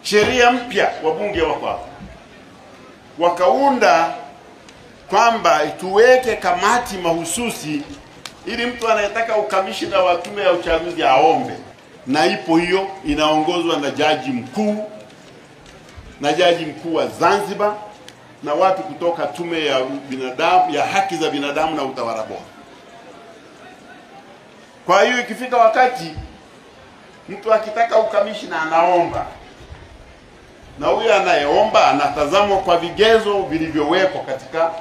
Sheria mpya wabunge wako wakaunda kwamba tuweke kamati mahususi ili mtu anayetaka ukamishna wa tume ya uchaguzi aombe, na ipo hiyo, inaongozwa na jaji mkuu wa Zanzibar na watu kutoka tume ya binadamu ya haki za binadamu na utawala bora. Kwa hiyo ikifika wakati mtu akitaka ukamishna anaomba, na huyo anayeomba anatazamwa kwa vigezo vilivyowekwa katika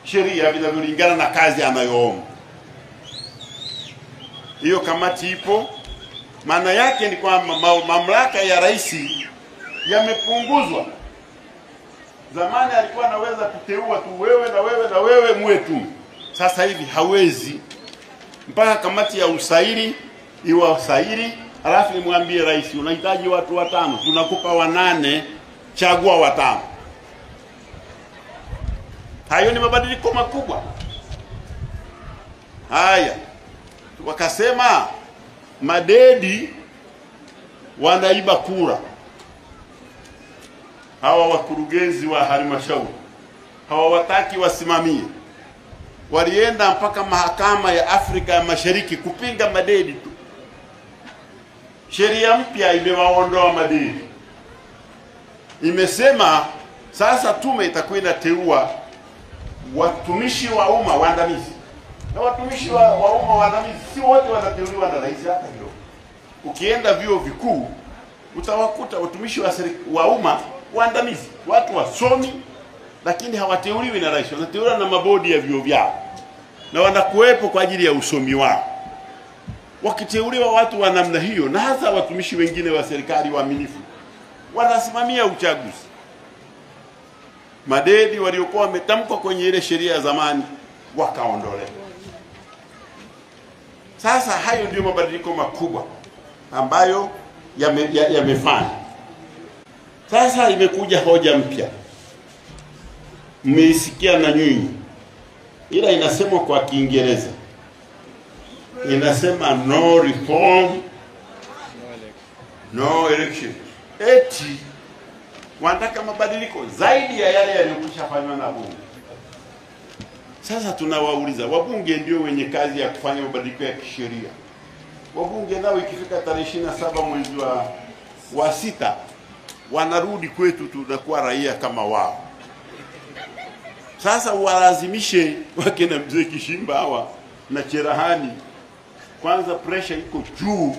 sheria vinavyolingana na kazi anayoomba. Hiyo kamati ipo. Maana yake ni kwamba mamlaka ya rais yamepunguzwa. Zamani alikuwa anaweza kuteua tu wewe na wewe na wewe muwe tu. Sasa hivi hawezi, mpaka kamati ya usaili iwasaili, alafu nimwambie rais unahitaji watu 5, tunakupa 8, chagua 5. Hayo ni mabadiliko makubwa. Haya, wakasema madedi wanaiba kura. Hawa wakurugenzi wa halmashauri hawawataki wasimamie. Walienda mpaka mahakama ya Afrika ya Mashariki kupinga madedi tu. Sheria mpya imewaondoa madedi. Imesema sasa tume itakuwa inateua watumishi wa umma waandamizi. Na watumishi wa umma waandamizi si wote wanateuliwa na rais hata hilo. Ukienda vyuo vikuu utawakuta watumishi wa umma waandamizi, watu wasomi, lakini hawateuliwi na rais, wanateuliwa na mabodi ya vyuo vyao. Na wanakuwepo kwa ajili ya usomi wao. Wakiteuliwa watu wa namna hiyo, na hasa watumishi wengine wa serikali waaminifu, wanasimamia uchaguzi. Madedi waliokuwa wametamkwa kwenye ile sheria ya zamani wakaondolewa. Sasa hayo ndio mabadiliko makubwa ambayo yamefanya. Sasa imekuja hoja mpya. Mmeisikia na nyinyi. Ila inasemwa kwa Kiingereza. Inasema no reform, no election. Eti wanataka mabadiliko zaidi ya yale yaliyokushafanywa na bunge. Sasa tunawauliza, wabunge ndio wenye kazi ya kufanya mabadiliko ya kisheria. Wabunge nao ikifika tarehe 27 mwezi wa 6 wanarudi kwetu, tunakuwa raia kama wao. Sasa walazimishe wake na mzee Kishimba hawa na Cherahani, kwanza pressure iko juu.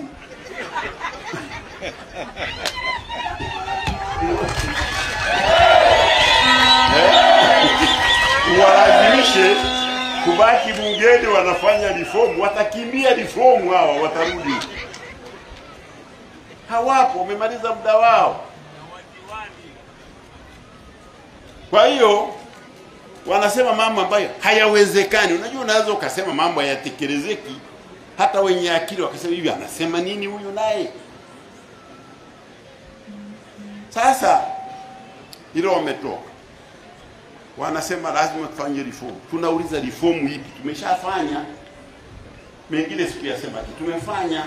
Walazimishe kubaki bungeni wanafanya reform, watakimbia reform hawa, watarudi. Hawapo, wamemaliza muda wao. Kwa hiyo wanasema mambo ambayo hayawezekani. Unajua unaweza ukasema mambo hayatekelezeki, hata wenye akili wakasema hivi anasema nini huyu naye. Sasa hilo wametoka. Wanasema lazima tufanye reform. Tunauliza reform ipi? Tumeshafanya. Mengine sikuyasema tumefanya.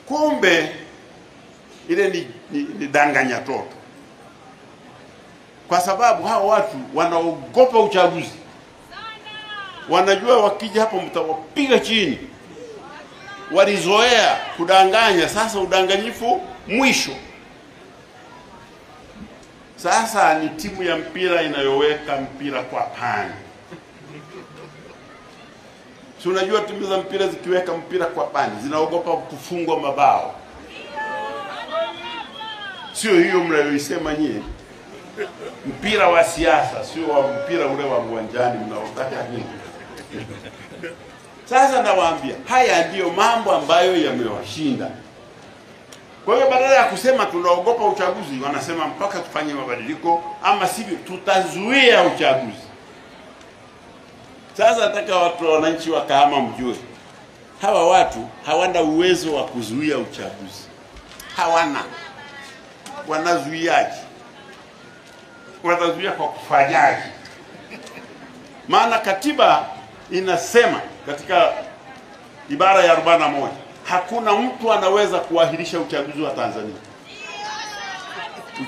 Kumbe ile ni danganya toto. Kwa sababu hao watu wanaogopa uchaguzi. Wanajua wakija hapo mtawapiga chini. Walizoea kudanganya, sasa udanganyifu mwisho. Sasa ni timu ya mpira inayoweka mpira kwa pani. Si unajua timu za mpira zikiweka mpira kwa pani zinaogopa kufungwa mabao. Sio hiyo mnayoisema nyie. Mpira wa siasa, sio wa mpira ule wa uwanjani mnaotaka nini. Sasa nawaambia, haya ndiyo mambo ambayo yamewashinda. Kwa hiyo badala ya kusema tunaogopa uchaguzi, wanasema mpaka tufanye mabadiliko, ama sivyo tutazuia uchaguzi. Sasa nataka wananchi wa Kahama mjue, hawa watu hawana uwezo wa kuzuia uchaguzi. Hawana. Wanazuiaje? Watazuia kwa kufanyaje? Maana katiba inasema katika ibara ya 41 hakuna mtu anaweza kuahirisha uchaguzi wa Tanzania.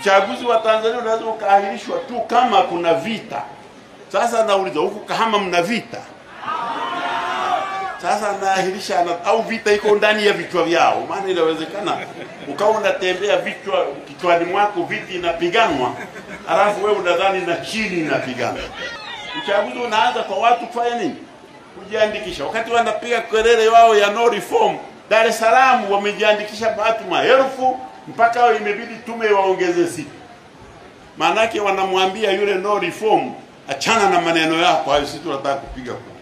Uchaguzi wa Tanzania unaweza ukaahirishwa tu kama kuna vita. Sasa nauliza, huku Kahama mna vita? Sasa naahirisha au vita iko ndani ya vichwa vyao? Maana inawezekana ukawa unatembea vichwa kichwani mwako viti inapiganwa, alafu wewe unadhani na chini inapiganwa. Uchaguzi unaanza kwa watu kufanya nini? Kujiandikisha. Wakati wanapiga kelele wao ya no reform, Dar es Salaam wamejiandikisha watu maelfu, mpaka imebidi tume waongeze siku. Maana yake wanamwambia yule no reform, achana na maneno yako hayo, sisi tunataka kupiga kura.